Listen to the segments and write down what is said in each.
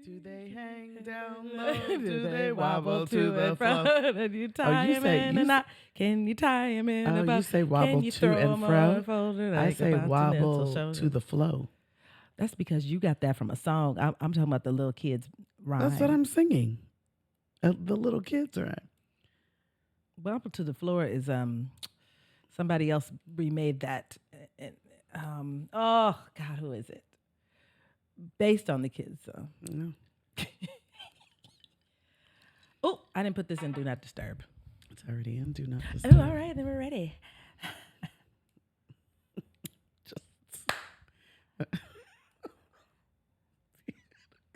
Do they hang down low? Do they wobble to the flow? And you tie him in a knot. Can you tie him in a bow? You say wobble Can you to throw and him fro? over I like say a continental wobble shoulder? to the flow. That's because you got that from a song. I'm talking about the little kids rhyme. That's what I'm singing. The little kids rhyme. Wobble to the floor is somebody else remade that. Oh God, who is it? Based on the kids song. No. Oh, I didn't put this in Do Not Disturb. It's already in Do Not Disturb. Oh, all right, then we're ready.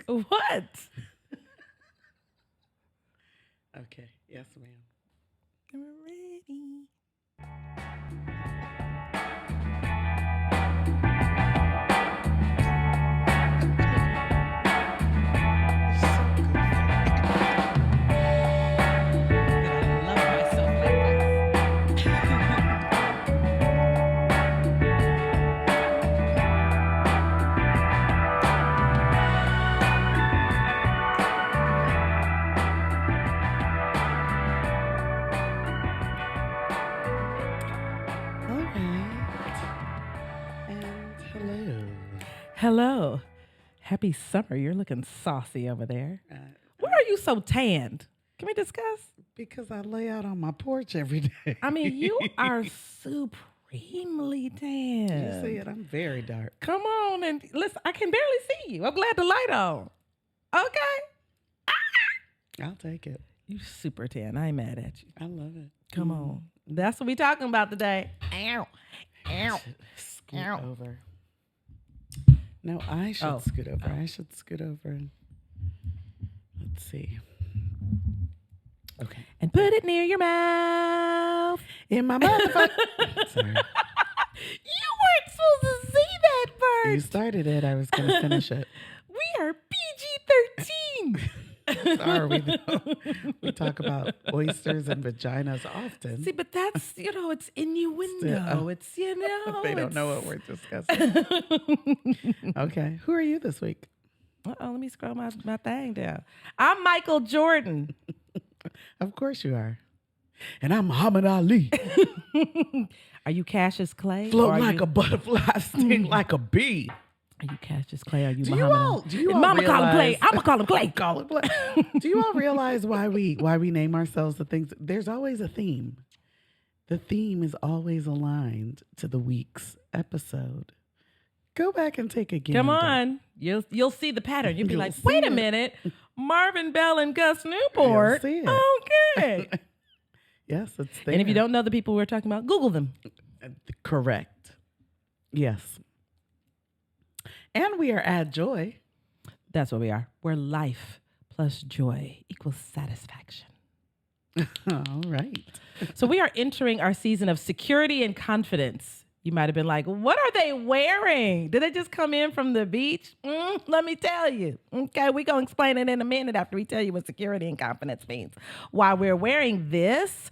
What? Okay. Yes, ma'am. We're ready. Hello. Happy summer. You're looking saucy over there. Why are you so tanned? Can we discuss? Because I lay out on my porch every day. I mean, you are supremely tanned. You see it? I'm very dark. Come on and listen. I can barely see you. I'm glad the light on. Okay. I'll take it. You super tan. I ain't mad at you. I love it. Come on. That's what we talking about today. Ow. Ow. Scoot over. No, I should scoot over. I should scoot over. And let's see. Okay. And put it near your mouth. In my motherfucker. Sorry. You weren't supposed to see that part. You started it. I was going to finish it. We are PG-13. Sorry, we talk about oysters and vaginas often. See, but that's, it's innuendo. It's, They don't know what we're discussing. Okay. Who are you this week? Let me scroll my thing down. I'm Michael Jordan. Of course you are. And I'm Muhammad Ali. Are you Cassius Clay? Float like a butterfly, sting like a bee. Are you Cassius Clay? Are you Muhammad? Do you all Mama realize, call him Clay. I'ma call him Clay. Call him Clay. Do you all realize why we name ourselves the things? There's always a theme. The theme is always aligned to the week's episode. Go back and take a gander. Come on. You'll see the pattern. You'll be like, wait a minute. Marvin Bell and Gus Newport. You'll see it. Okay. Yes, it's there. And if you don't know the people we're talking about, Google them. Correct. Yes. And we are at Joy. That's what we are. We're life plus joy equals satisfaction. All right. So we are entering our season of security and confidence. You might have been like, what are they wearing? Did they just come in from the beach? Let me tell you. Okay, we're going to explain it in a minute after we tell you what security and confidence means. While we're wearing this,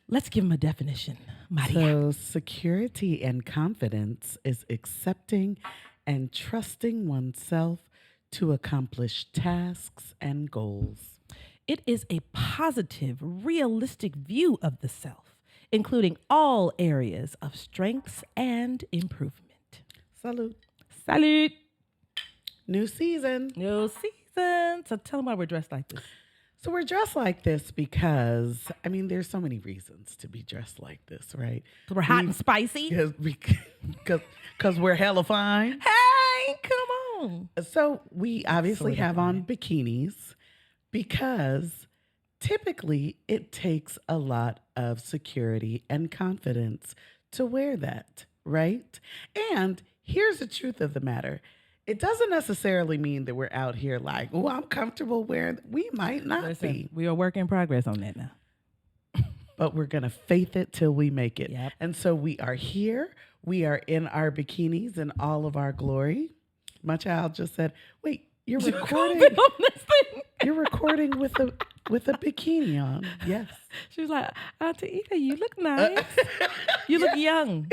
let's give them a definition, Maria. So security and confidence is accepting and trusting oneself to accomplish tasks and goals. It is a positive, realistic view of the self, including all areas of strengths and improvement. Salute. Salute. New season. New season. So tell them why we're dressed like this. So we're dressed like this because, there's so many reasons to be dressed like this, right? Because we're hot and spicy. Because we're hella fine. Hey, come on. So we obviously have on bikinis because typically it takes a lot of security and confidence to wear that, right? And here's the truth of the matter. It doesn't necessarily mean that we're out here like, oh, I'm comfortable wearing. We might not be. We are work in progress on that now. But we're going to faith it till we make it. Yep. And so we are here. We are in our bikinis in all of our glory. My child just said, wait, you're recording on this thing? You're recording with a bikini on. Yes. She was like, Auntie Ika, you look nice. You look young.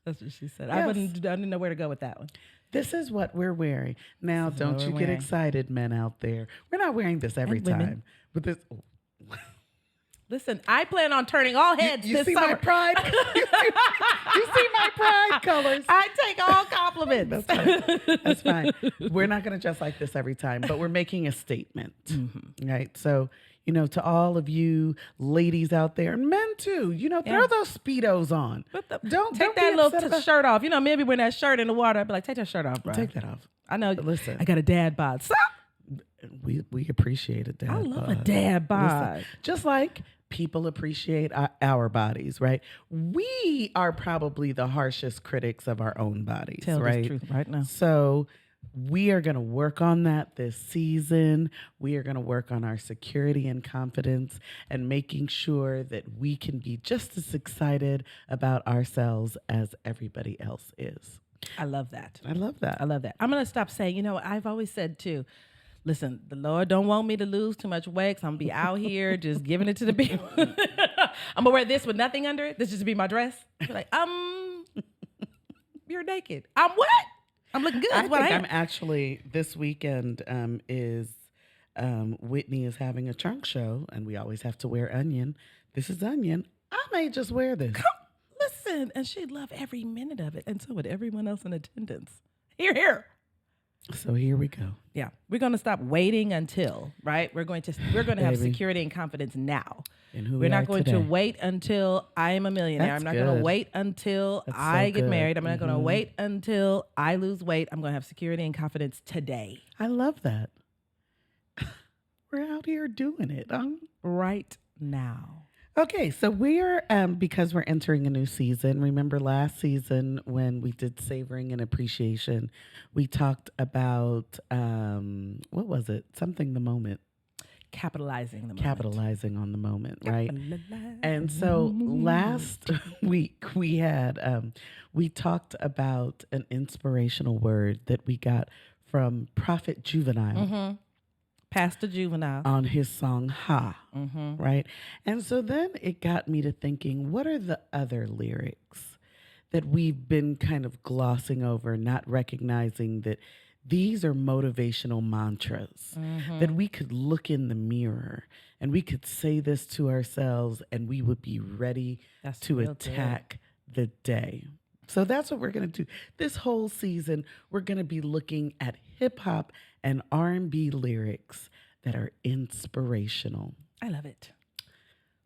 That's what she said. Yes. I didn't know where to go with that one. This is what we're wearing. Now, This is what don't we're you get wearing. excited, men out there. We're not wearing this every And women. time. But this, Listen, I plan on turning all heads you this see summer. my pride? You see my pride colors? I take all compliments. That's fine. That's fine. We're not going to dress like this every time, but we're making a statement. Right? So, to all of you ladies out there, and men too, throw those Speedos on. Don't Take be that upset little about- shirt off. Maybe when that shirt in the water, I'd be like, take that shirt off, bro. Take that off. I know. Listen. I got a dad bod. Stop. We appreciate it, Dad. I love a dad bod. Just like people appreciate our bodies, right? We are probably the harshest critics of our own bodies, Tell right? the truth right now. So we are going to work on that this season. We are going to work on our security and confidence and making sure that we can be just as excited about ourselves as everybody else is. I love that. I love that. I love that. I'm going to stop saying, I've always said too, listen, the Lord don't want me to lose too much weight, so I'm going to be out here just giving it to the people. I'm going to wear this with nothing under it. This just be my dress. Be like, you're naked. I'm what? I'm looking good. I What think I am. I'm actually, this weekend Whitney is having a trunk show, and we always have to wear onion. This is onion. I may just wear this. Listen, and she'd love every minute of it, and so would everyone else in attendance. Here. So here we go. Yeah, we're going to stop waiting until, right? We're going to have Baby. security and confidence now. And who We're we not are going today. to wait until I am a millionaire. That's I'm not going to good. wait until That's I so get good. married. I'm not going to wait until I lose weight. I'm going to have security and confidence today, I love that. We're out here doing it. right now. Okay, so we're because we're entering a new season. Remember last season when we did savoring and appreciation, we talked about what was it? Something the moment. Capitalizing the moment. Capitalizing on the moment, right? And so last week we had we talked about an inspirational word that we got from Prophet Juvenile Pastor Juvenile. on his song Ha, right? And so then it got me to thinking, what are the other lyrics that we've been kind of glossing over, not recognizing that these are motivational mantras that we could look in the mirror and we could say this to ourselves and we would be ready That's to real good. attack the day. So that's what we're going to do. This whole season, we're going to be looking at hip hop and R&B lyrics that are inspirational. I love it.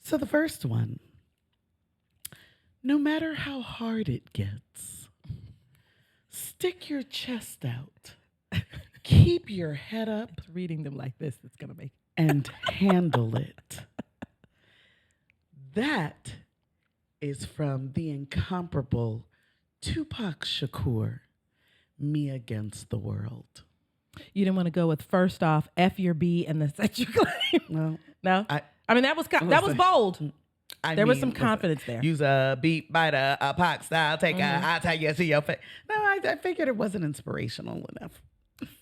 So the first one, no matter how hard it gets, stick your chest out, keep your head up, It's reading them like this that's going to make and handle it. That is from the incomparable Tupac Shakur, Me Against the World. You didn't want to go with first off, F your B and then set your claim. Well, No? I mean, that was listen. bold. I There was mean, some listen, confidence there. Use a beat biter, a Pac style taker. I'll tell you to your face. No, I figured it wasn't inspirational enough.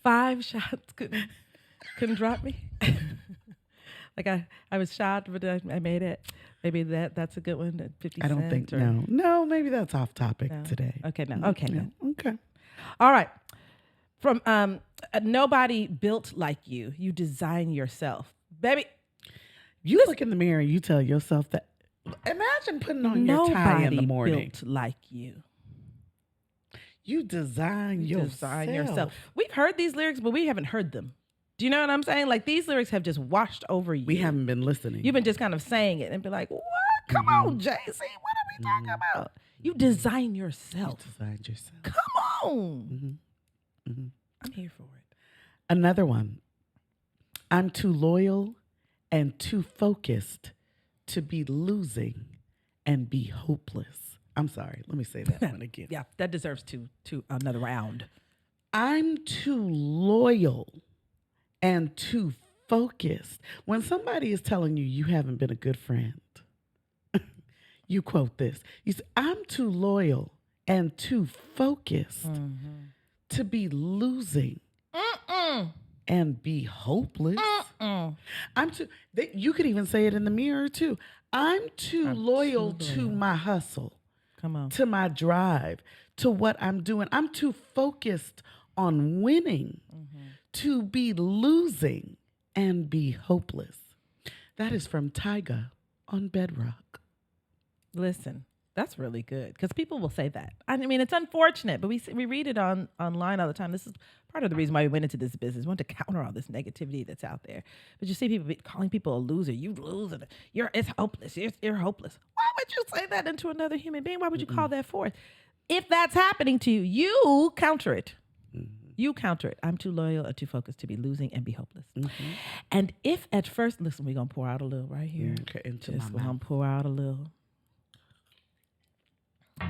5 shots couldn't drop me. Like I was shot, but I made it. Maybe that's a good one. At 50 I don't cents think, or- no, maybe that's off topic No. today. Okay, no. Okay, no. Okay. All right. From nobody built like you. You design yourself, baby. You look in the mirror and you tell yourself that. Imagine putting on your tie in the Nobody morning. built like you. You design yourself. Design yourself. We've heard these lyrics, but we haven't heard them. Do you know what I'm saying? Like these lyrics have just washed over you. We haven't been listening. You've been just kind of saying it and be like, what? Come on, JC. What are we talking about? You design yourself. You designed yourself. Come on. I'm here for it. Another one. I'm too loyal and too focused to be losing and be hopeless. I'm sorry. Let me say that one again. Yeah, that deserves to another round. I'm too loyal and too focused. When somebody is telling you you haven't been a good friend, you quote this. You say, I'm too loyal and too focused to be losing and be hopeless. I'm too. You could even say it in the mirror too. I'm too loyal to my hustle, Come on. to my drive, to what I'm doing. I'm too focused on winning Mm-hmm. to be losing and be hopeless. That is from Tyga on Bedrock. Listen, that's really good because people will say that. I mean, it's unfortunate, but we read it online all the time. This is part of the reason why we went into this business. We want to counter all this negativity that's out there. But you see people calling people a loser. You loser. It's hopeless. You're hopeless. Why would you say that into another human being? Why would you call that forth? If that's happening to you, you counter it. You counter it. I'm too loyal or too focused to be losing and be hopeless. And if at first, listen, we're going to pour out a little right here. Okay, into Just my going mouth. to pour out a little.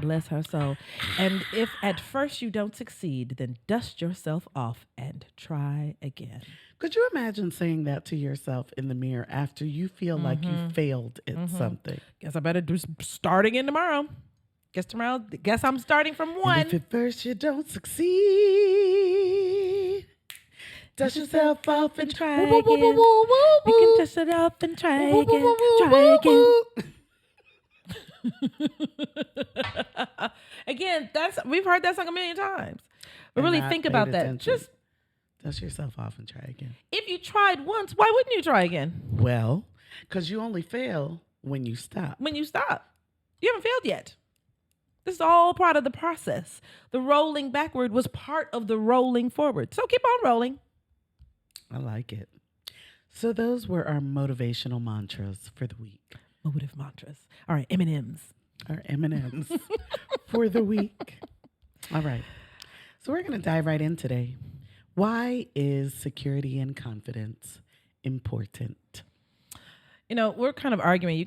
Bless her soul. And if at first you don't succeed, then dust yourself off and try again. Could you imagine saying that to yourself in the mirror after you feel like you failed at something? Guess I better do starting in tomorrow. Guess I'm starting from And one. if at first you don't succeed, dust yourself off and try woo, woo, woo, again. woo, woo, woo, You can woo. dust it off and try Woo, woo, again. woo, woo, Try woo, again. woo. Again, we've heard that song a million times. But And really not think paid about that. attention. Just Dust yourself off and try again. if you tried once, why wouldn't you try again? Well, because you only fail when you stop. When you stop, you haven't failed yet. This is all part of the process. The rolling backward was part of the rolling forward. So keep on rolling. I like it. So those were our motivational mantras for the week. Motive mantras. All right, M&Ms. Our M&Ms for the week. All right. So we're going to dive right in today. Why is security and confidence important? You know, we're kind of arguing you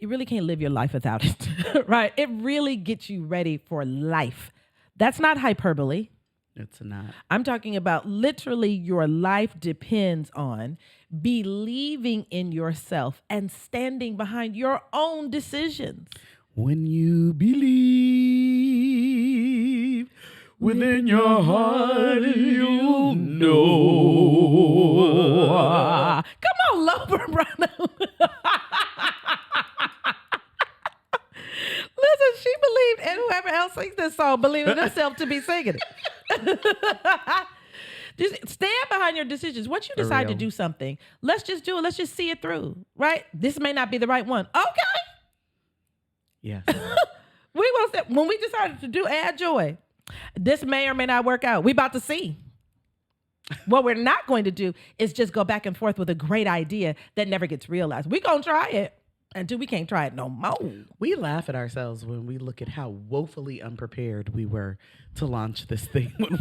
really can't live your life without it, right? It really gets you ready for life. That's not hyperbole. It's not. I'm talking about literally your life depends on believing in yourself and standing behind your own decisions. When you believe within your heart, you'll know. Come on, Loper brother. Listen, she believed, and whoever else sings this song believed in themselves to be singing it. Just stand behind your decisions. Once you decide to real. do something, let's just do it. Let's just see it through, right? This may not be the right one. Okay. Yes. We will say, when we decided to do Add Joy, this may or may not work out. We about to see. What we're not going to do is just go back and forth with a great idea that never gets realized. We're going to try it until we can't try it no more. We laugh at ourselves when we look at how woefully unprepared we were to launch this thing. When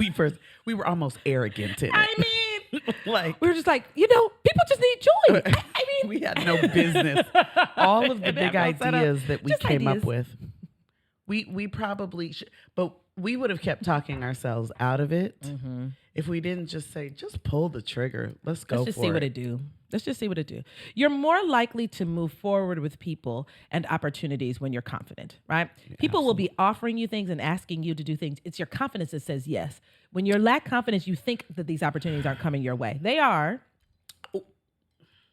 we were almost arrogant in it. I mean, like, we were just like, people just need joy. I mean, we had no business. All of the And big have no setup. ideas that we Just came up ideas. with, we probably should, but we would have kept talking ourselves out of it if we didn't just say, just pull the trigger. Let's go Let's just for see it. what it do. Let's just see what it do. You're more likely to move forward with people and opportunities when you're confident, right? People will be offering you things and asking you to do things. It's your confidence that says yes. When you lack confidence, you think that these opportunities aren't coming your way. They are.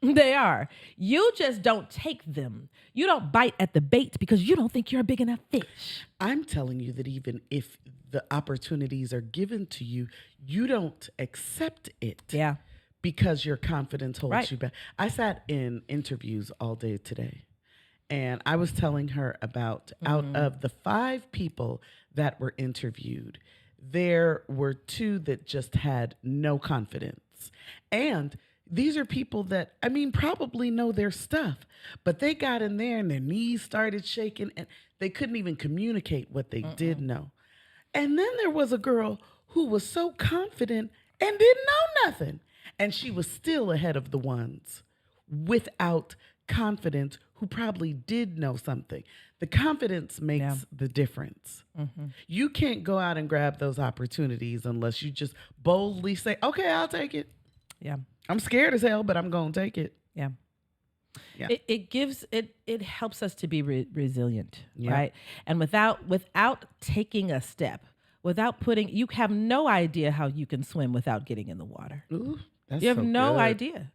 They are. You just don't take them. You don't bite at the bait because you don't think you're a big enough fish. I'm telling you that even if the opportunities are given to you, you don't accept it. Yeah. Because your confidence holds Right. you back. I sat in interviews all day today, and I was telling her about out of the 5 people that were interviewed, there were 2 that just had no confidence. And these are people that, I mean, probably know their stuff, but they got in there and their knees started shaking and they couldn't even communicate what they did know. And then there was a girl who was so confident and didn't know nothing. And she was still ahead of the ones without confidence who probably did know something. The confidence makes the difference. You can't go out and grab those opportunities unless you just boldly say, okay, I'll take it. Yeah. I'm scared as hell, but I'm going to take it. Yeah. Yeah. It helps us to be resilient, Yeah. right? And without taking a step, you have no idea how you can swim without getting in the water. Ooh, that's You have so no good. idea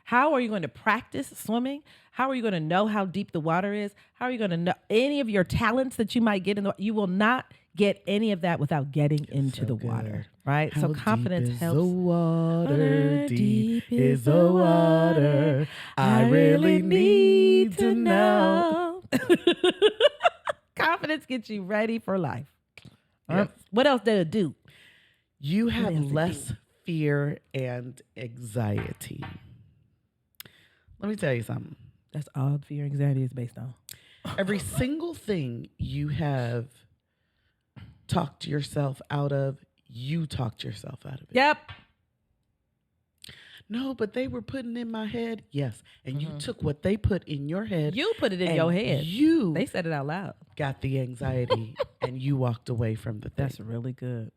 How are you going to practice swimming? How are you going to know how deep the water is? How are you going to know any of your talents that you might get in the you will not get any of that without getting into the water, right? How So confidence deep is helps. the water? Deep is the the water. I really need to know. Confidence gets you ready for life. Yes. What else does it do? You have else it less fear and anxiety. Let me tell you something. That's all fear and anxiety is based on. Every single thing you have talked yourself out of, you talked yourself out of it. Yep. No, but they were putting in my head. Yes. And you took what they put in your head. You put it in and your head. You They said it out loud. got the anxiety and you walked away from the thing. That's really good.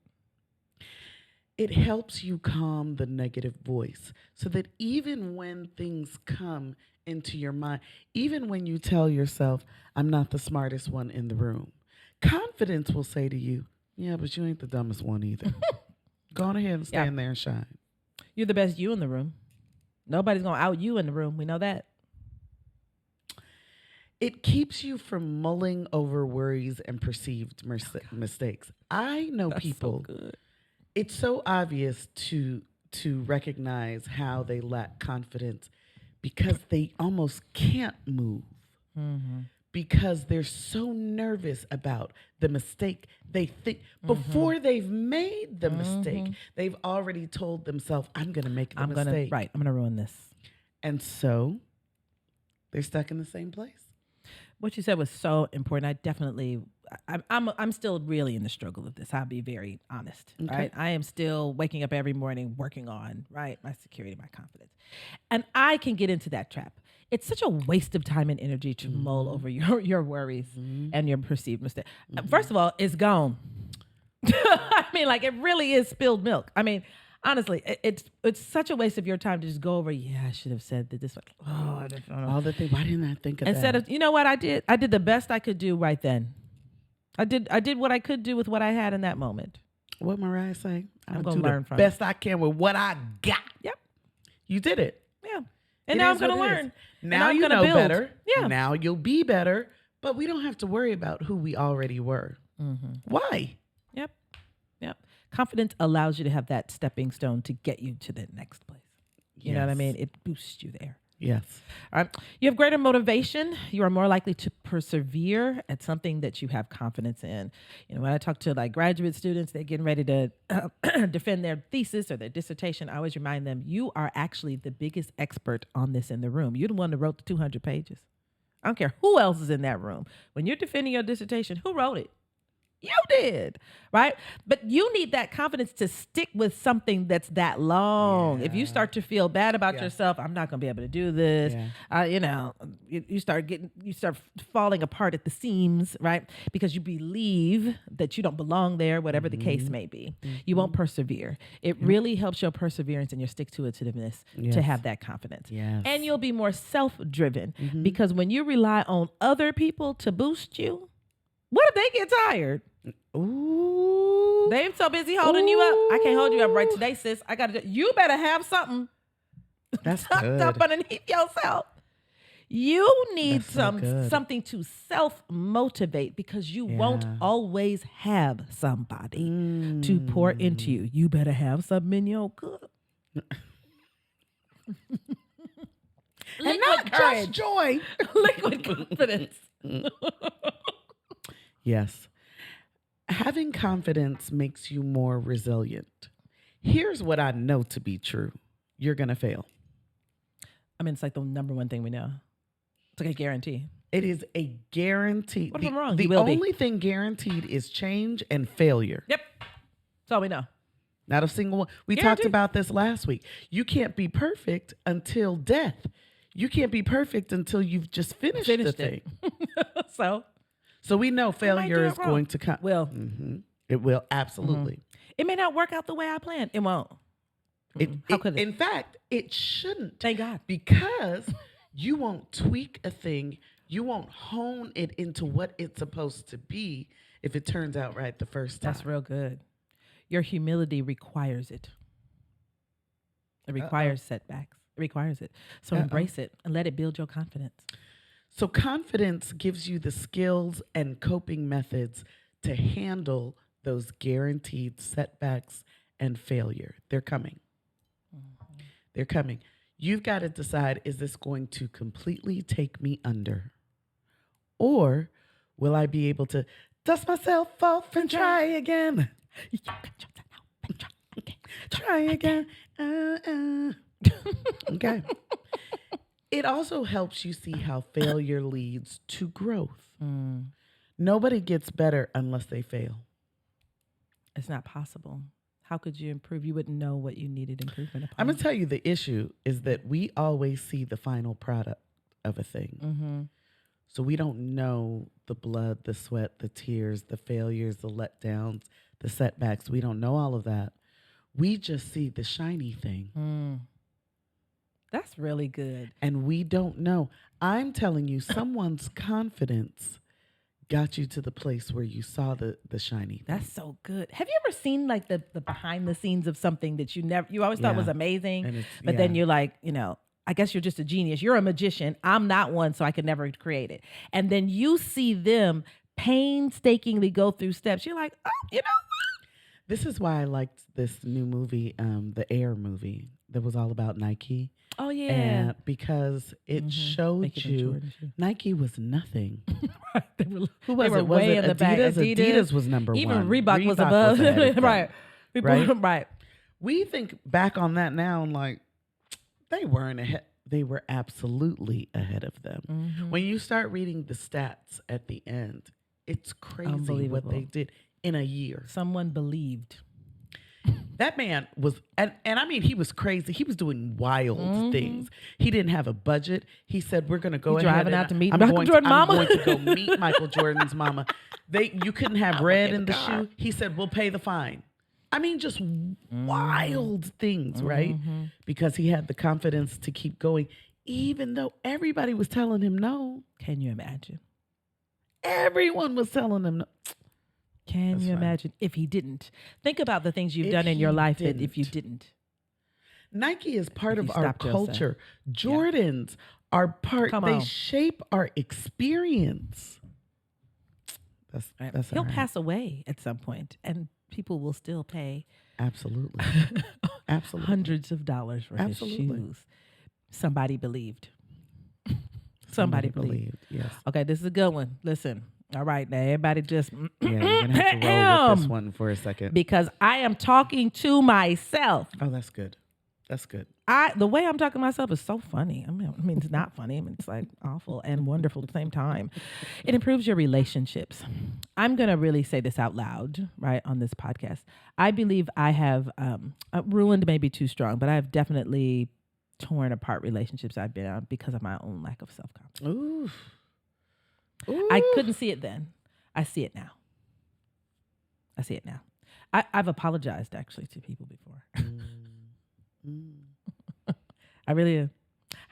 It helps you calm the negative voice so that even when things come into your mind, even when you tell yourself, I'm not the smartest one in the room, confidence will say to you, yeah, but you ain't the dumbest one either. Go on ahead and stand there and shine. You're the best you in the room. Nobody's going to out you in the room. We know that. It keeps you from mulling over worries and perceived mistakes. I know That's people. so good. It's so obvious to recognize how they lack confidence because they almost can't move because they're so nervous about the mistake. They think before they've made the mistake, they've already told themselves, I'm going to make the mistake. I'm going to ruin this. And so they're stuck in the same place. What you said was so important. I'm still really in the struggle of this. I'll be very honest, right? I am still waking up every morning working on, right, my security, my confidence. And I can get into that trap. It's such a waste of time and energy to mull over your worries and your perceived mistake. First of all, it's gone. I mean, like, it really is spilled milk. I mean, honestly, it's such a waste of your time to just go over, yeah, I should have said that this way. Oh, I didn't know. All the things. Why didn't I think of Instead that? of, you know what I did? I did the best I could do right then. I did what I could do with what I had in that moment. What Mariah say? I'm gonna do learn the from best I can with what I got. Yep. You did it. Yeah. And It now I'm is going to what it learn. is. And Now I'm you gonna know build. better. Yeah. Now you'll be better, but we don't have to worry about who we already were. Why? Yep. Confidence allows you to have that stepping stone to get you to the next place. You know what I Yes. mean? It boosts you there. Yes. All right. You have greater motivation. You are more likely to persevere at something that you have confidence in. You know, when I talk to like graduate students, they're getting ready to defend their thesis or their dissertation, I always remind them, you are actually the biggest expert on this in the room. You're the one that wrote the 200 pages. I don't care who else is in that room. When you're defending your dissertation, who wrote it? You did, right? But you need that confidence to stick with something that's that long. If you start to feel bad about yourself, I'm not going to be able to do this. You start falling apart at the seams, right? Because you believe that you don't belong there, whatever the case may be. You won't persevere. It really helps your perseverance and your stick-to-itiveness to have that confidence. Yes. And you'll be more self-driven because when you rely on other people to boost you, what if they get tired? Ooh. They're so busy holding you up. I can't hold you up right today, sis. I got to. You better have something That's tucked good. up underneath yourself. You need That's so good. something to self-motivate because you won't always have somebody to pour into you. You better have something in your cup. And not just joy. Liquid confidence. Yes. Having confidence makes you more resilient. Here's what I know to be true. You're going to fail. I mean, it's like the number one thing we know. It's like a guarantee. It is a guarantee. What if I'm wrong? The You will be. only thing guaranteed is change and failure. Yep. That's all we know. Not a single one. We talked Guaranteed. about this last week. You can't be perfect until death. You can't be perfect until you've just finished the Finished thing. it. So we know failure do it is wrong. going to come. Well, It will, absolutely. it may not work out the way I planned. It won't. How could it? In fact, it shouldn't. Thank God. Because you won't tweak a thing. You won't hone it into what it's supposed to be if it turns out right the first time. That's real good. Your humility requires it. It requires setbacks. It requires it. So embrace it and let it build your confidence. So confidence gives you the skills and coping methods to handle those guaranteed setbacks and failure. They're coming. They're coming. You've got to decide, is this going to completely take me under? Or will I be able to dust myself off and try again? Try again. Okay. It also helps you see how failure leads to growth. Nobody gets better unless they fail. It's not possible. How could you improve? You wouldn't know what you needed improvement upon. I'm going to tell you the issue is that we always see the final product of a thing. So we don't know the blood, the sweat, the tears, the failures, the letdowns, the setbacks. We don't know all of that. We just see the shiny thing. That's really good. And we don't know. I'm telling you, someone's confidence got you to the place where you saw the shiny thing. That's so good. Have you ever seen like the behind the scenes of something that you always thought was amazing, but then you're like, I guess you're just a genius. You're a magician. I'm not one, so I could never create it. And then you see them painstakingly go through steps. You're like, oh, you know what? This is why I liked this new movie, the Air movie, that was all about Nike. Oh, yeah. And because it showed you Nike was nothing. Who was it? Was it Adidas? Adidas was number one. Even Reebok was above. Right. Right. We think back on that now and like, they weren't ahead. They were absolutely ahead of them. When you start reading the stats at the end, it's crazy what they did in a year. Someone believed. That man was, and I mean, he was crazy. He was doing wild things. He didn't have a budget. He said, we're going to go ahead. Driving out to meet I'm Michael Jordan's mama. I'm going to go meet Michael Jordan's mama. You couldn't have red in the shoe. He said, we'll pay the fine. I mean, just wild things, right? Because he had the confidence to keep going, even though everybody was telling him no. Can you imagine? Everyone was telling him no. Can you imagine if he didn't? Think about the things you've done in your life that if you didn't. Nike is part of our culture. Jordans are part, they shape our experience. That's He'll pass away at some point, and people will still pay absolutely hundreds of dollars for his shoes. Somebody believed. Somebody believed. Yes. Okay, this is a good one. Listen. All right, now everybody just you're gonna have to roll with this one for a second because I am talking to myself. Oh, that's good. That's good. The way I'm talking to myself is so funny. I mean, it's not funny. I mean, it's like awful and wonderful at the same time. It improves your relationships. I'm gonna really say this out loud, right, on this podcast. I believe I have ruined, maybe too strong, but I've definitely torn apart relationships I've been on because of my own lack of self-confidence. Ooh. I couldn't see it then. I see it now. I've apologized actually to people before. I really have.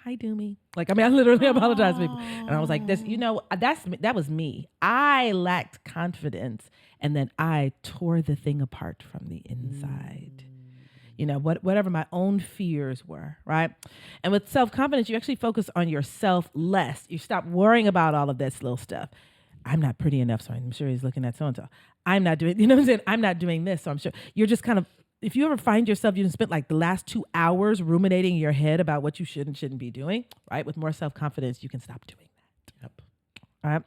Hi, Doomy. I literally apologized to people. And I was like, that was me. I lacked confidence. And then I tore the thing apart from the inside. Whatever my own fears were, right? And with self-confidence, you actually focus on yourself less. You stop worrying about all of this little stuff. I'm not pretty enough, so I'm sure he's looking at so-and-so. I'm not doing, what I'm saying? I'm not doing this, so I'm sure. You're just kind of, if you ever find yourself, you spent like the last 2 hours ruminating in your head about what you should and shouldn't be doing, right? With more self-confidence, you can stop doing that. Yep. All right?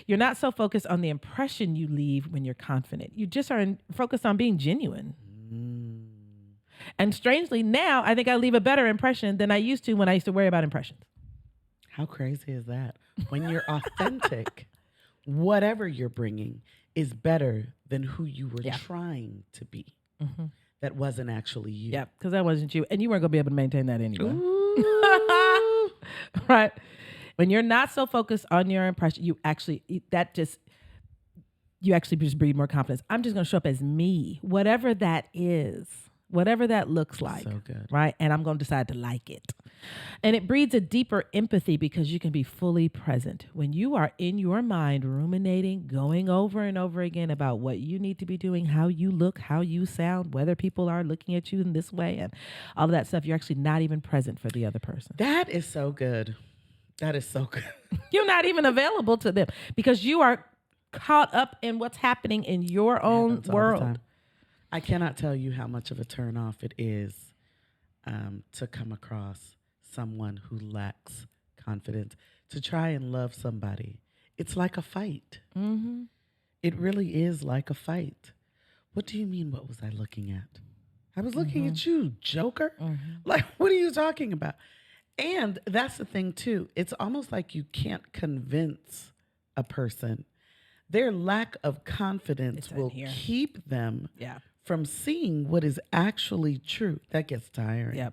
You're not so focused on the impression you leave when you're confident. You just are focused on being genuine. And strangely, now I think I leave a better impression than I used to when I used to worry about impressions. How crazy is that? When you're authentic, whatever you're bringing is better than who you were trying to be. That wasn't actually you. Yeah, because that wasn't you. And you weren't going to be able to maintain that anyway. Ooh. Right? When you're not so focused on your impression, you actually just breed more confidence. I'm just going to show up as me, whatever that is. Whatever that looks like, so good. Right? And I'm going to decide to like it. And it breeds a deeper empathy because you can be fully present. When you are in your mind ruminating, going over and over again about what you need to be doing, how you look, how you sound, whether people are looking at you in this way, and all of that stuff, you're actually not even present for the other person. That is so good. That is so good. You're not even available to them because you are caught up in what's happening in your own Happens all the world. time. I cannot tell you how much of a turnoff it is to come across someone who lacks confidence, to try and love somebody. It's like a fight. Mm-hmm. It really is like a fight. What do you mean, what was I looking at? I was looking at you, joker. Like, what are you talking about? And that's the thing, too. It's almost like you can't convince a person. Their lack of confidence It's in will here. keep them Yeah. from seeing what is actually true. That gets tiring. Yep.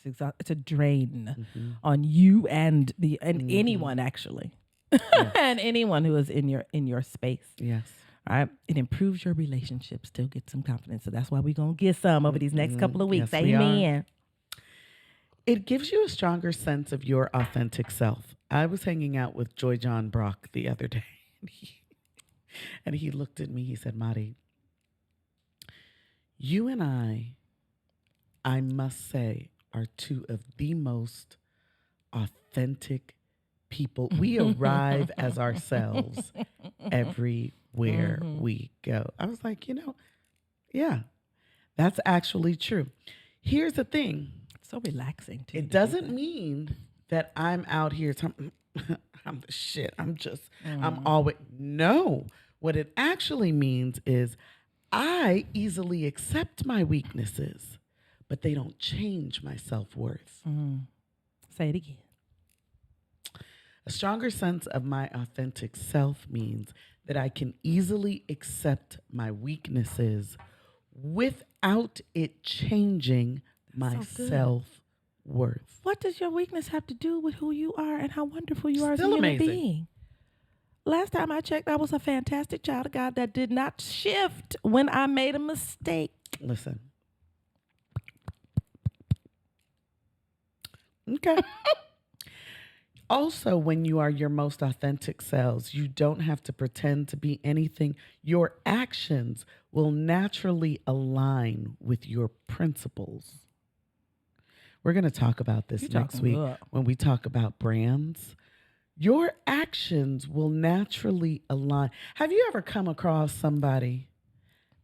It's a drain on you and anyone actually, and anyone who is in your space. Yes. All right. It improves your relationship. Still get some confidence. So that's why we're gonna get some over these next couple of weeks. Yes, we are. Amen. It gives you a stronger sense of your authentic self. I was hanging out with Joy John Brock the other day, and he looked at me. He said, "Madi, you and I must say, are two of the most authentic people. We arrive as ourselves everywhere we go." I was like, yeah, that's actually true. Here's the thing. It's so relaxing too. It doesn't mean that I'm out here talking, I'm the shit. I'm always, no. What it actually means is I easily accept my weaknesses, but they don't change my self-worth. Say it again. A stronger sense of my authentic self means that I can easily accept my weaknesses without it changing my so good. self-worth. What does your weakness have to do with who you are and how wonderful you are Still as a human amazing. being? Last time I checked, I was a fantastic child of God that did not shift when I made a mistake. Listen. Okay. Also, when you are your most authentic selves, you don't have to pretend to be anything. Your actions will naturally align with your principles. We're going to talk about this next week when we talk about brands. Your actions will naturally align. Have you ever come across somebody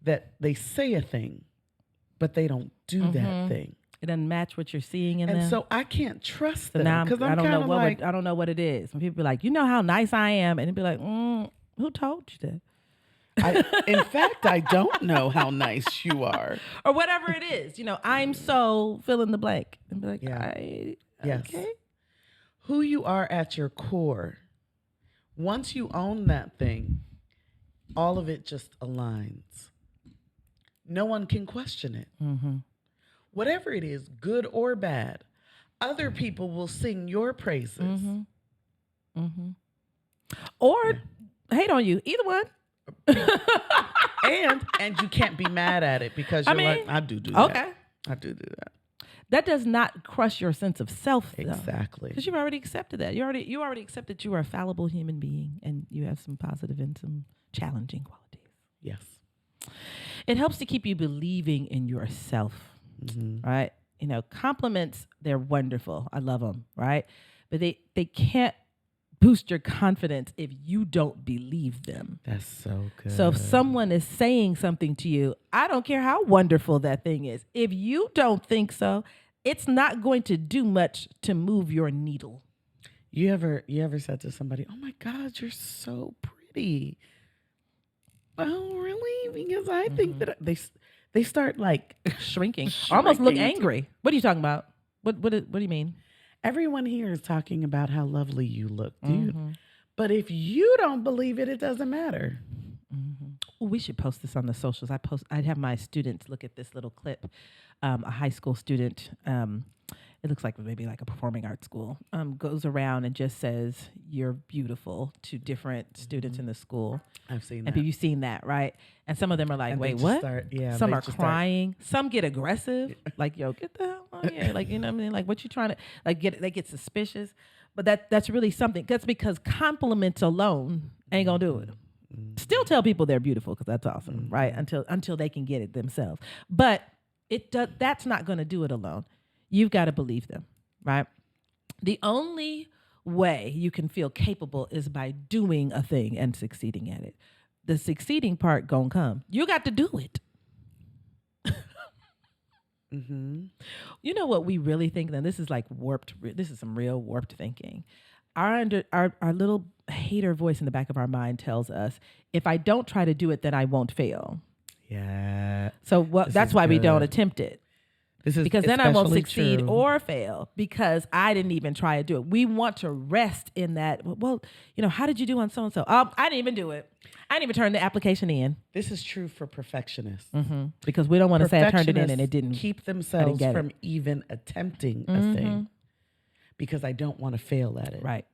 that they say a thing, but they don't do that thing? It doesn't match what you're seeing in them. And so I can't trust So them now because I don't know like, I don't know what it is. When people be like, you know how nice I am, and it'd be like, who told you that? in fact, I don't know how nice you are. Or whatever it is. I'm so fill in the blank. And be like, Yeah. okay. Who you are at your core, once you own that thing, all of it just aligns. No one can question it. Whatever it is, good or bad, other people will sing your praises. Or hate on you. Either one. and you can't be mad at it because you're like, I do that. Okay. I do that. That does not crush your sense of self, though. Exactly. Because you've already accepted that. You already accepted you are a fallible human being and you have some positive and some challenging qualities. Yes. It helps to keep you believing in yourself, right? Compliments, they're wonderful. I love them, right? But they can't boost your confidence if you don't believe them. That's so good. So if someone is saying something to you, I don't care how wonderful that thing is. If you don't think so, it's not going to do much to move your needle. You ever said to somebody, "Oh my God, you're so pretty"? Oh, really? Because I think that they start like Shrinking. Almost look shrinking. angry. What are you talking about? What do you mean? Everyone here is talking about how lovely you look, dude. But if you don't believe it, it doesn't matter. Well, we should post this on the socials. I'd have my students look at this little clip. A high school student it looks like maybe like a performing arts school, goes around and just says, "You're beautiful" to different students in the school. I've seen And that. you've seen that, right? And some of them are like, And they wait, just what? start- yeah, Some they are just crying. Some get aggressive. Like, yo, get the hell out of here. Like, you know what I mean? Like, what you trying to, like, they get suspicious. But that's really something. That's because compliments alone ain't going to do it. Still tell people they're beautiful because that's awesome, right? Until they can get it themselves. But that's not going to do it alone. You've got to believe them, right? The only way you can feel capable is by doing a thing and succeeding at it. The succeeding part gonna come. You got to do it. You know what we really think? Then this is like warped. This is some real warped thinking. Our little hater voice in the back of our mind tells us, if I don't try to do it, then I won't fail. Yeah. So that's why we don't good. attempt it. This is Because then I won't especially succeed true. or fail because I didn't even try to do it. We want to rest in that. Well, you know, how did you do on so-and-so? I didn't even do it. I didn't even turn the application in. This is true for perfectionists. Because we don't want to say I turned it in and it didn't. Keep themselves get it. from even attempting a thing because I don't want to fail at it. Right.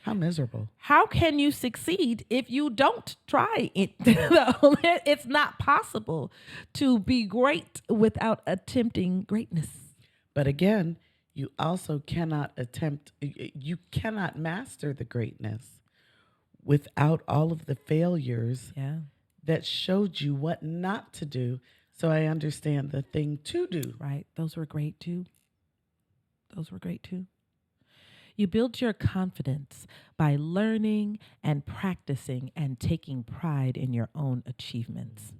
How miserable. How can you succeed if you don't try it? It's not possible to be great without attempting greatness. But again, you also cannot you cannot master the greatness without all of the failures that showed you what not to do. So I understand the thing to do. Right. Those were great too. You build your confidence by learning and practicing and taking pride in your own achievements.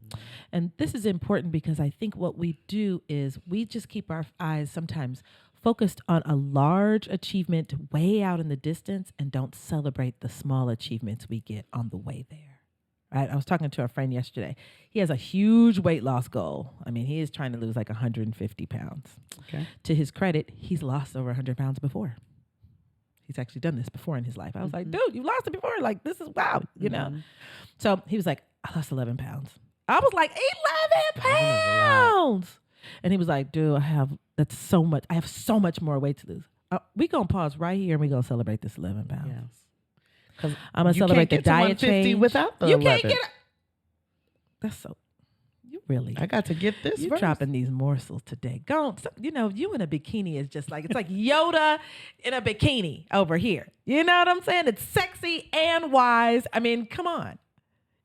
And this is important because I think what we do is we just keep our eyes sometimes focused on a large achievement way out in the distance and don't celebrate the small achievements we get on the way there. Right? I was talking to a friend yesterday. He has a huge weight loss goal. I mean, he is trying to lose like 150 pounds. Okay. To his credit, he's lost over 100 pounds before. He's actually done this before in his life. I was like, dude, you lost it before. Like, this is wow, you know? So he was like, I lost 11 pounds. I was like, 11 pounds. And he was like, dude, I have so much more weight to lose. We going to pause right here and we going to celebrate this 11 pounds. Yes. I'm going to celebrate the diet change. Without the you 11. can't get it. That's so, you really. I got to get this You first. dropping these morsels today. Go on. You know, you in a bikini is just like, it's like Yoda in a bikini over here. You know what I'm saying? It's sexy and wise. I mean, come on.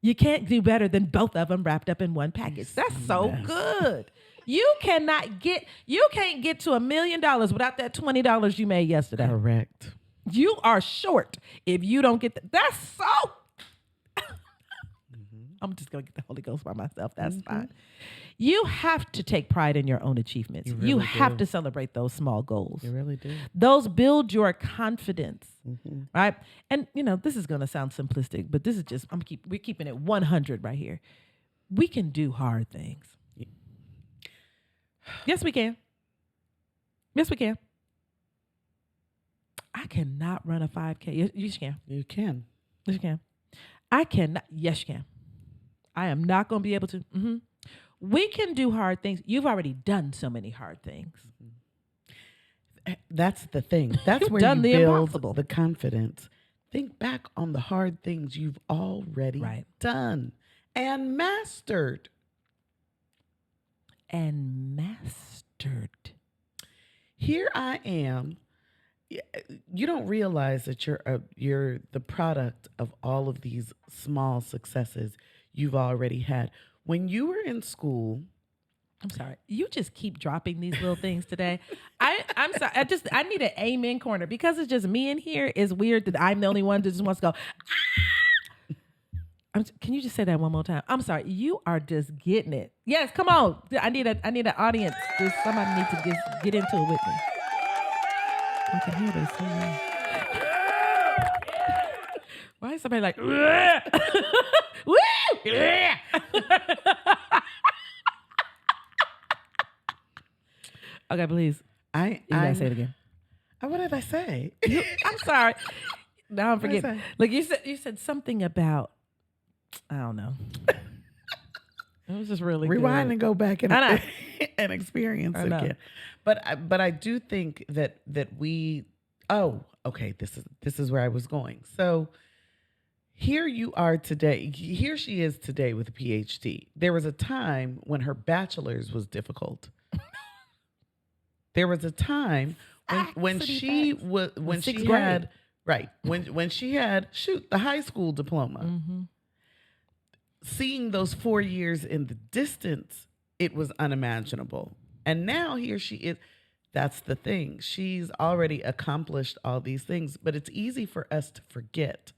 You can't do better than both of them wrapped up in one package. That's so good. You can't get to $1 million without that $20 you made yesterday. Correct. You are short if you don't get that. That's so. I'm just going to get the Holy Ghost by myself. That's fine. You have to take pride in your own achievements. You have to celebrate those small goals. You really do. Those build your confidence, right? And, you know, this is going to sound simplistic, but this is just, we're keeping it 100 right here. We can do hard things. Yes, we can. Yes, we can. I cannot run a 5K. Yes, you can. You can. Yes, you can. I cannot. Yes, you can. I am not going to be able to. We can do hard things. You've already done so many hard things. That's the thing. That's You've where done you the build impossible. the confidence. Think back on the hard things you've already done and mastered. Here I am. You don't realize that you're the product of all of these small successes you've already had. When you were in school, I'm sorry. You just keep dropping these little things today. I'm sorry. I need an amen corner because it's just me in here. It's weird that I'm the only one that just wants to go. Can you just say that one more time? I'm sorry. You are just getting it. Yes, come on. I need an audience. Somebody needs to get into it with me. I can hear this so loud. Why is somebody like, woo? Okay, please. You gotta say it again. What did I say? I'm sorry. Now I'm forgetting. Like you said something about, I don't know. It was just really Rewind good. and go back and I know. and experience I it know. again. But I do think that we. Oh, okay. This is where I was going. So here you are today. Here she is today with a PhD. There was a time when her bachelor's was difficult. There was a time when she was when she sixth grade. had right when she had the high school diploma. Mm-hmm. Seeing those 4 years in the distance, it was unimaginable. And now here she is. That's the thing. She's already accomplished all these things, but it's easy for us to forget.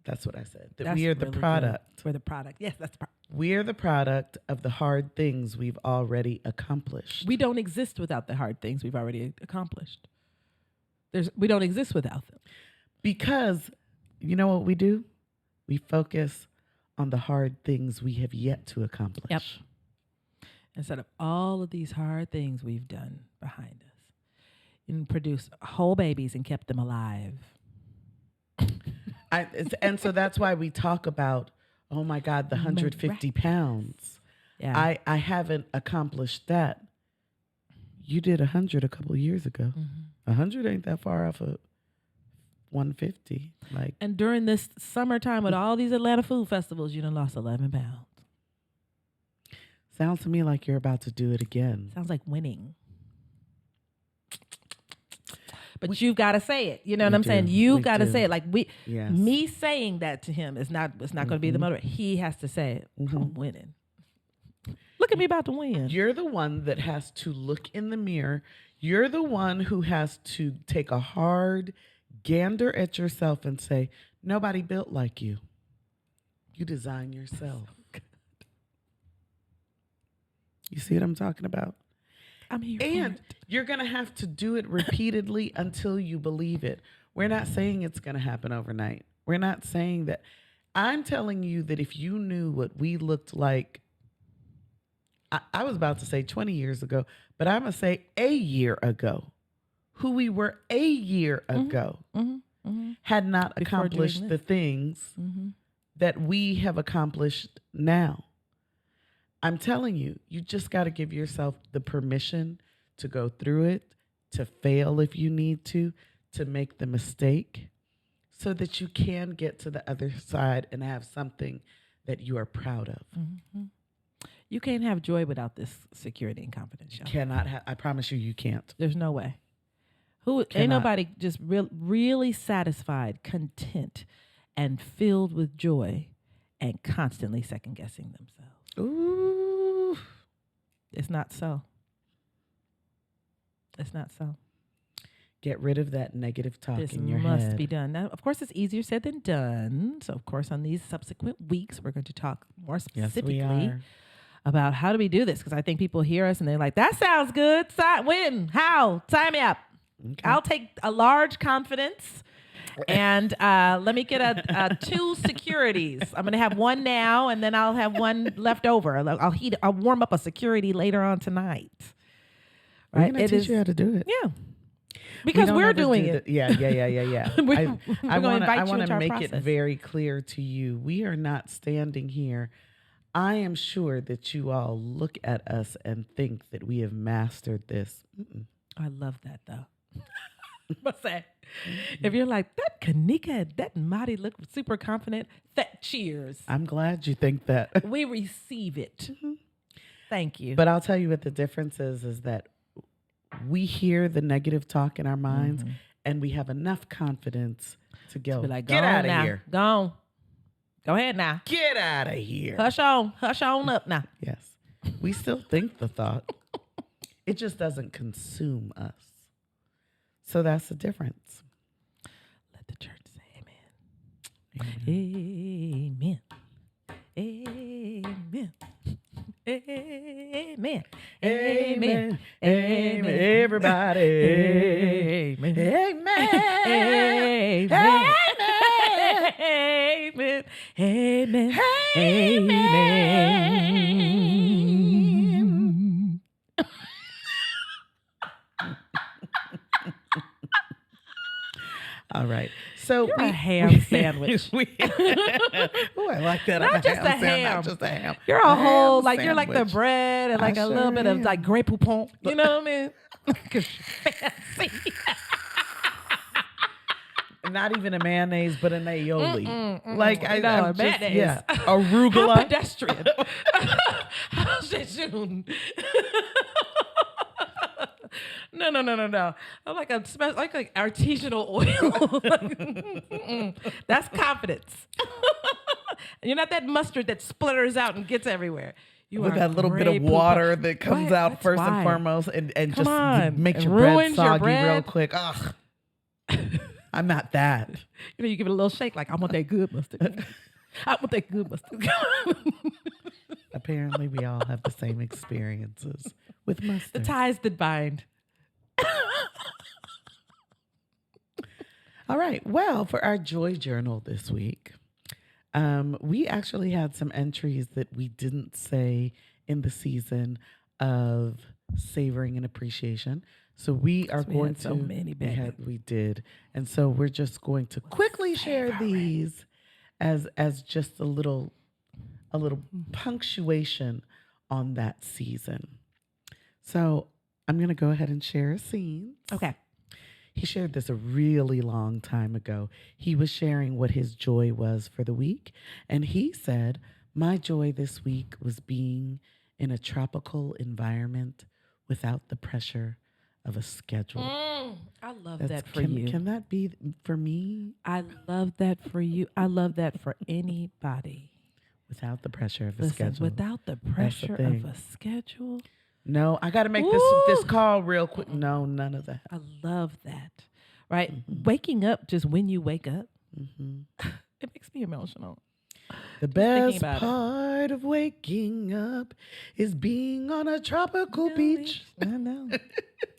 That's what I said. That we are the really product. good. We're the product. Yes, that's We are the product of the hard things we've already accomplished. We don't exist without the hard things we've already accomplished. We don't exist without them. Because you know what we do? We focus on the hard things we have yet to accomplish. Yep. Instead of all of these hard things we've done behind us, and produced whole babies and kept them alive. And so that's why we talk about, oh my God, the 150 pounds. Yeah. I haven't accomplished that. You did 100 a couple of years ago. 100 ain't that far off of 150. Like, And during this summertime with all these Atlanta food festivals, you done lost 11 pounds. sounds to me like you're about to do it again. Sounds like winning. But you've got to say it. You know what I'm saying? You've got to say it. Like Yes. me saying that to him is not. It's not going to be the motivator. He has to say it. I'm winning. Look at me about to win. You're the one that has to look in the mirror. You're the one who has to take a hard gander at yourself and say, nobody built like you. You design yourself. You see what I'm talking about? I'm here. And you're going to have to do it repeatedly until you believe it. We're not saying it's going to happen overnight. We're not saying that. I'm telling you that if you knew what we looked like, I was about to say 20 years ago, but I'm going to say a year ago, who we were a year ago, had not Before accomplished doing the this. things that we have accomplished now. I'm telling you, you just got to give yourself the permission to go through it, to fail if you need to make the mistake, so that you can get to the other side and have something that you are proud of. You can't have joy without this security and confidence. Y'all. Cannot have. I promise you, you can't. There's no way. Ain't Cannot. nobody just really satisfied, content, and filled with joy, and constantly second guessing themselves. Ooh. It's not so. It's not so. Get rid of that negative talk This in your must head. be done. Now, of course, it's easier said than done. So, of course, on these subsequent weeks, we're going to talk more Yes, specifically we are. about how do we do this? Because I think people hear us and they're like, that sounds good. When? How? Sign me up. Okay. I'll take a large confidence. And let me get a 2 securities. I'm going to have one now, and then I'll have one left over. I'll warm up a security later on tonight. We're Right? going to teach you how to do it. Yeah. We Because don't we're ever doing do it. Yeah. We're I gonna invite you want into to our make process. it very clear to you. We are not standing here. I am sure that you all look at us and think that we have mastered this. I love that, though. What's that? If you're like, that Kanika, that Marty look super confident, cheers. I'm glad you think that. We receive it. Thank you. But I'll tell you what the difference is that we hear the negative talk in our minds and we have enough confidence to go, Be like, get go on out of now. here. Go on. Go ahead now. Get out of here. Hush on up now. Yes. We still think the thought. It just doesn't consume us. So that's the difference. Let the church say amen. Amen. Amen. Amen. Amen. Amen. Everybody. Amen. Amen. Amen. Amen. Amen. Amen. All right. So You're a ham sandwich. Oh, I like that. Not I'm just a ham. Not just a ham. You're a whole, ham like, you're like the sandwich. bread and like I a little sure bit of like am. Grey Poupon. You know what I mean? 'Cause you're fancy. Not even a mayonnaise, but an aioli. Like no, I'm just, mayonnaise. yeah, How arugula. pedestrian. How's it soon? No. I'm like a like artisanal oil. That's confidence. You're not that mustard that splatters out and gets everywhere. You With are that little bit Grey of Poupon. water that comes Right, out that's first why. and foremost and Come just on. makes It your bread ruins your soggy real bread. quick. Ugh. I'm not that. You know, you give it a little shake, like I want that good mustard. I want that good mustard. Apparently, we all have the same experiences with The mustard. ties that bind. All right. Well, for our joy journal this week, we actually had some entries that we didn't say in the season of savoring and appreciation. So we are We going had to. so many, baby. We did, and so we're just going to quickly share these as just a little punctuation on that season. So I'm going to go ahead and share a scene. Okay. He shared this a really long time ago. He was sharing what his joy was for the week. And he said, my joy this week was being in a tropical environment without the pressure of a schedule. I love That's- that for can, you. Can that be for me? I love that for you. I love that for anybody. Without the pressure of a Listen, schedule. without the pressure of thing. a schedule. No, I got to make Ooh. this call real quick. No, none of that. I love that. Right? Waking up just when you wake up, it makes me emotional. The thinking best about it. part of waking up is being on a tropical beach. I know.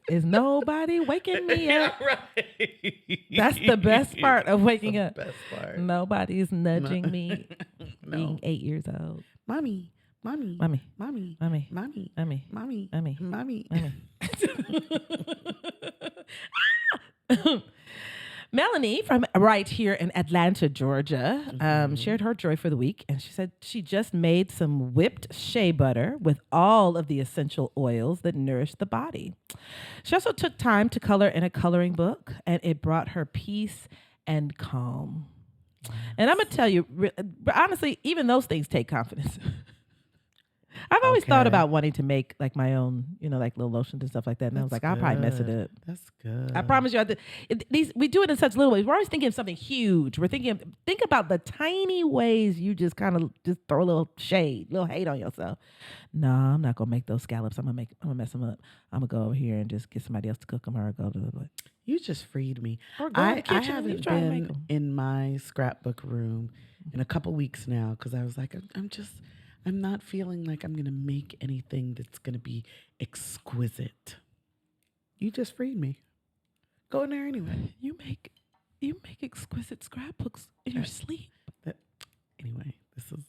Is nobody waking me up? Right. That's the best part of waking the up. best part. Nobody's nudging me No. being 8 years old. Mommy, mommy, Mommy, mommy, mommy, mommy, mommy, mommy, mommy, mommy. mommy. Melanie from right here in Atlanta, Georgia, shared her joy for the week. And she said she just made some whipped shea butter with all of the essential oils that nourish the body. She also took time to color in a coloring book, and it brought her peace and calm. And I'm going to tell you, honestly, even those things take confidence. I've always thought Okay. about wanting to make like my own, like little lotions and stuff like that. And I was like, I'll probably mess it up. That's good. I promise you, we do it in such little ways. We're always thinking of something huge. Think about the tiny ways you just kind of just throw a little shade, little hate on yourself. No, I'm not gonna make those scallops. I'm gonna mess them up. I'm gonna go over here and just get somebody else to cook them, or go to the. You just freed me. Or go in the I kitchen and you haven't try to make been 'em. in my scrapbook room in a couple weeks now because I was like, I'm not feeling like I'm going to make anything that's going to be exquisite. You just freed me. Go in there anyway. You make exquisite scrapbooks in your sleep. Anyway, this is.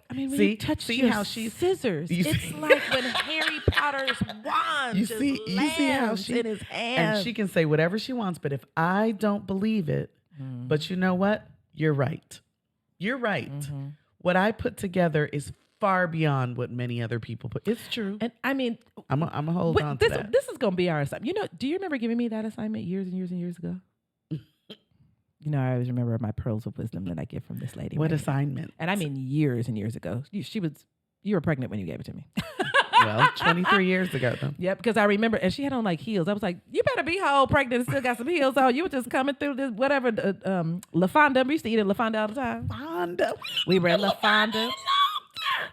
I mean, when See- you touch see your how she's- scissors, you it's see- like when Harry Potter's wand You just see how lands she in his hand. and she can say whatever she wants, but if I don't believe it, but you know what? You're right. You're right. What I put together is far beyond what many other people put. It's true. And I mean, I'm a hold on to that. this is going to be our assignment. Do you remember giving me that assignment years and years and years ago? I always remember my pearls of wisdom that I get from this lady. What right here. assignment? And I mean years and years ago. You were pregnant when you gave it to me. Well, 23 years ago, though. Yeah, because I remember, and she had on like heels. I was like, you better be whole pregnant and still got some heels on. You were just coming through this, whatever, La Fonda. We used to eat at La Fonda all the time. Fonda. We were at La Fonda.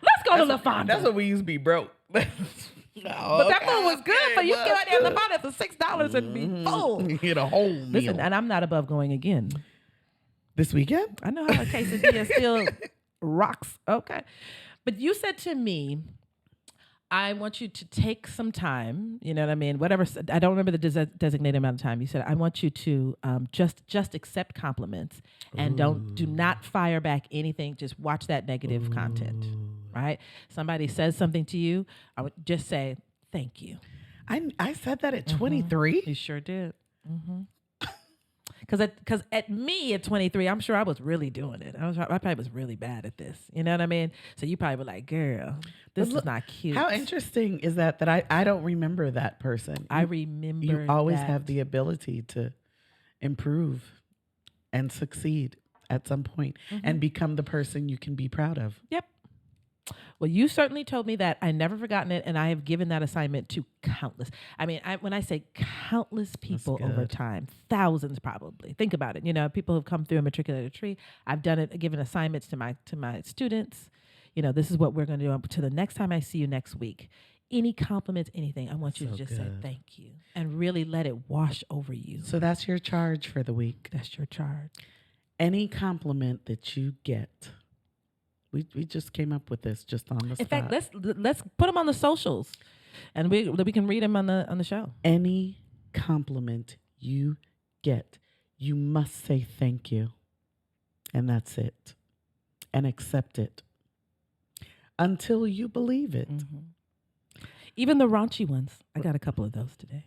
Let's go to La Fonda. That's what we used to be broke. But that food was good for you. Get out there and La Fonda for $6 and be full. Get a whole meal. Listen, and I'm not above going again. This weekend? I know how a quesadilla still rocks. Okay. But you said to me, I want you to take some time, you know what I mean? Whatever, I don't remember the designated amount of time. You said, I want you to just accept compliments and do not fire back anything. Just watch that negative content, right? Somebody says something to you, I would just say, thank you. I said that at 23. You sure did. Because at me at 23, I'm sure I was really doing it. I probably was really bad at this. You know what I mean? So you probably were like, girl, this is not cute. How interesting is that I don't remember that person. I remember You always that. have the ability to improve and succeed at some point and become the person you can be proud of. Yep. Well, you certainly told me that. I never forgotten it, and I have given that assignment to countless. I mean, when I say countless people over time, thousands probably. Think about it. You know, people who've come through a matriculated tree. I've done it, given assignments to my students. You know, this is what we're going to do. To the next time I see you next week, any compliments, anything, I want you to just say thank you and really let it wash over you. So that's your charge for the week. That's your charge. Any compliment that you get. We just came up with this just on the spot. In fact, let's put them on the socials, and we can read them on the show. Any compliment you get, you must say thank you, and that's it, and accept it until you believe it. Mm-hmm. Even the raunchy ones. I got a couple of those today.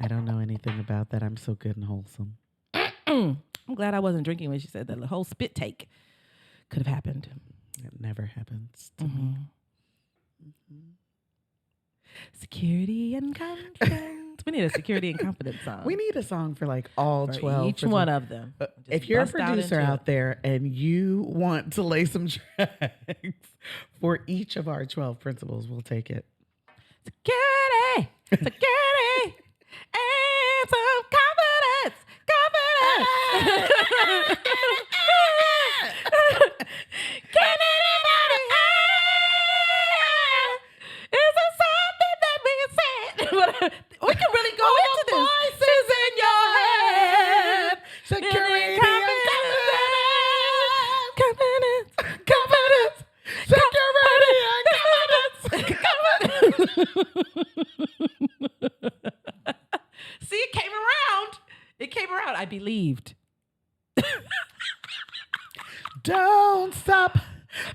I don't know anything about that. I'm so good and wholesome. I'm glad I wasn't drinking when she said that. The whole spit take could have happened. It never happens to me. Security and confidence. We need a security and confidence song. We need a song for like all for 12. each one of them. If you're a producer out there and you want to lay some tracks for each of our 12 principles, we'll take it. Security. Security. And some confidence. Confidence. Can anybody is it something that we said? We can really go into this. Voices in your head. Security and confidence. Confidence. Security and confidence. See, it came around. It came around. I believed. Don't stop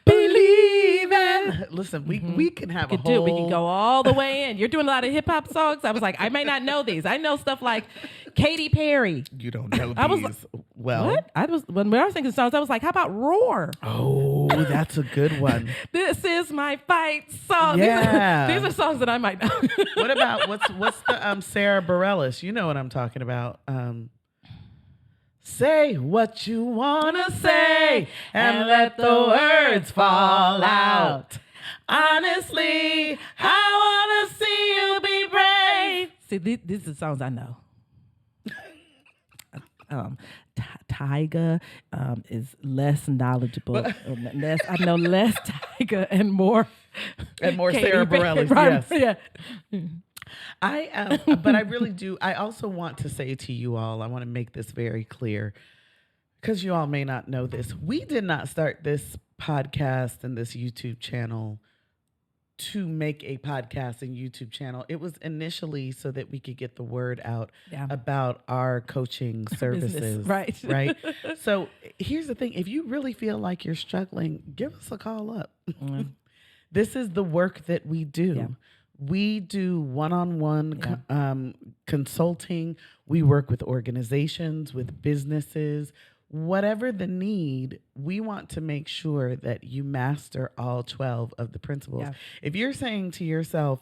believing. Listen, we can have a whole... We can go all the way in. You're doing a lot of hip hop songs. I was like, I may not know these. I know stuff like Katy Perry. You don't know these. I was like, well, what? When I was thinking songs, I was like, how about Roar? Oh, that's a good one. This is my fight song. Yeah. These are songs that I might know. What about what's the Sarah Bareilles? You know what I'm talking about. Say what you wanna say and let the words fall out. Honestly, I wanna see you be brave. See, these are songs I know. Tyga is less knowledgeable. I know less Tyga and more Sarah Bareilles. Right, Yes. Yeah. But I really do. I also want to say to you all, I want to make this very clear because you all may not know this. We did not start this podcast and this YouTube channel to make a podcast and YouTube channel. It was initially so that we could get the word out about our coaching services. Right. Right. So here's the thing. If you really feel like you're struggling, give us a call up. This is the work that we do. Yeah. We do one-on-one consulting. We work with organizations, with businesses, whatever the need. We want to make sure that you master all 12 of the principles. Yeah. If you're saying to yourself,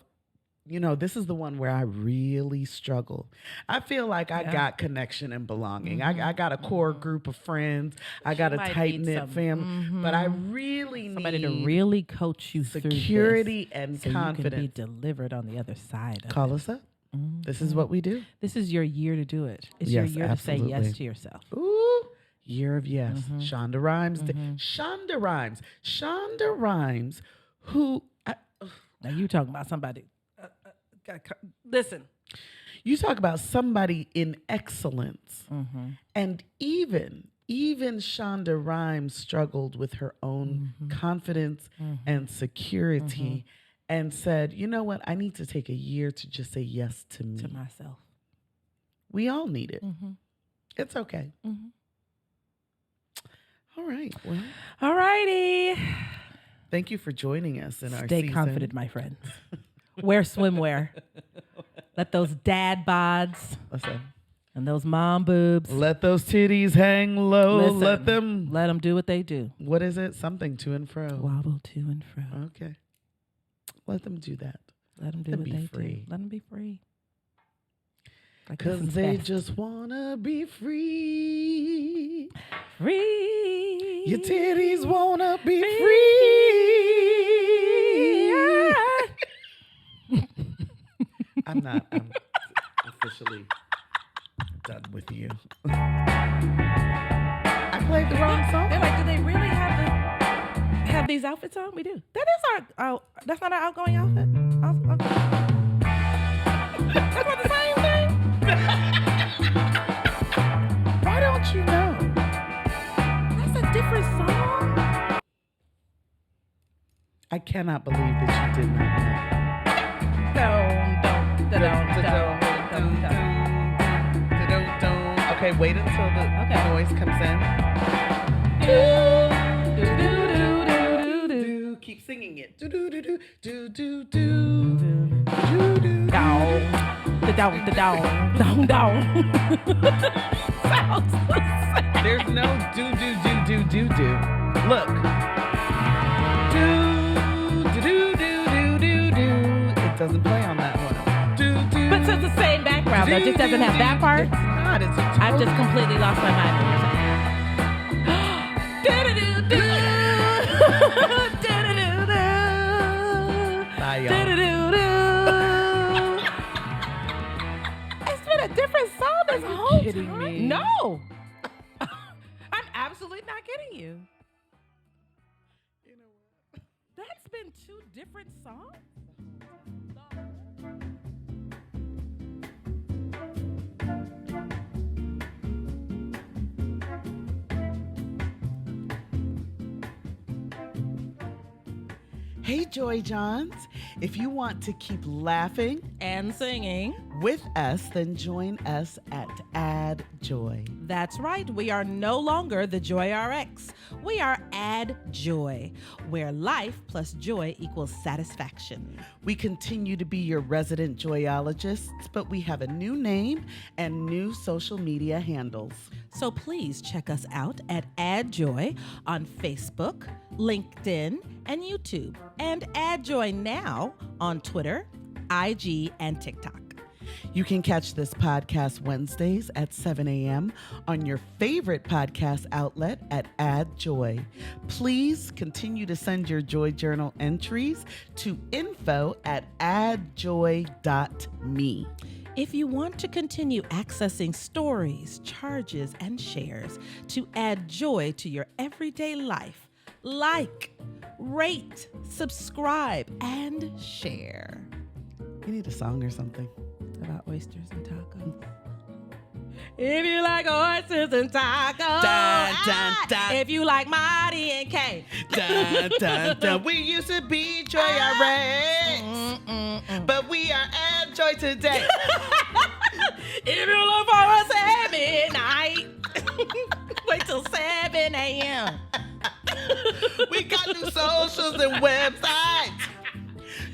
you know, this is the one where I really struggle. I feel like I got connection and belonging. I got a core group of friends. I got a tight-knit family. But I really need somebody to really coach you security through and so confidence. You can be delivered on the other side. Call us up. This is what we do. This is your year to do it. It's your year to say yes to yourself. Ooh, year of yes. Shonda Rhimes. Shonda Rhimes. Shonda Rhimes, who... now you talking about somebody... listen, you talk about somebody in excellence, and even Shonda Rhimes struggled with her own confidence and security, and said, "You know what? I need to take a year to just say yes to me, to myself." We all need it. It's okay. All right. Well, all righty. Thank you for joining us in our Stay season. confident, my friends. Wear swimwear. Let those dad bods Listen. and those mom boobs. Let those titties hang low. Listen, Let them. Let them do what they do. What is it? Something to and fro. Wobble to and fro. Okay. Let them do that. Let them do Let what them they be free. do. Let them be free. Like Because this is they best. just want to be free. Free. Your titties want to be free. I'm officially done with you. I played the wrong song. They're like, do they really have these outfits on? We do. That is our that's not our outgoing outfit. Okay. That's not the same thing. Why don't you know? That's a different song. I cannot believe that you did not know. Okay, wait until the noise comes in. Keep singing it. Down. Sounds the same. There's no do. Look. It doesn't play on that one. But it's the same background though. It just doesn't have that part. It's not. It's a I've just completely lost my mind. Bye, y'all. It's been a different song this Are you whole kidding time. me? No. I'm absolutely not kidding you. You know what? That's been two different songs? Hey, Joy Johns. If you want to keep laughing And singing. with us, then join us at Add Joy. That's right. We are no longer the Joy RX. We are Add Joy, where life plus joy equals satisfaction. We continue to be your resident joyologists, but we have a new name and new social media handles. So please check us out at Add Joy on Facebook, LinkedIn, and YouTube, and Add Joy now on Twitter, IG, and TikTok. You can catch this podcast Wednesdays at 7 a.m. on your favorite podcast outlet at Add Joy. Please continue to send your Joy Journal entries to info@addjoy.me. If you want to continue accessing stories, charges, and shares to add joy to your everyday life, like, rate, subscribe, and share. You need a song or something. About oysters and tacos. If you like oysters and tacos. Dun, dun, dun. If you like Marty and Kay. Dun, dun, dun. We used to be Joy RX, but we are Add Joy today. If you look for us at midnight, wait till 7 a.m. We got new socials and websites.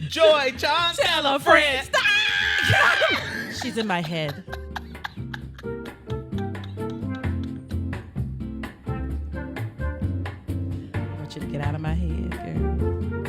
Joy John, tell a friend. Stop! She's in my head. I want you to get out of my head, girl.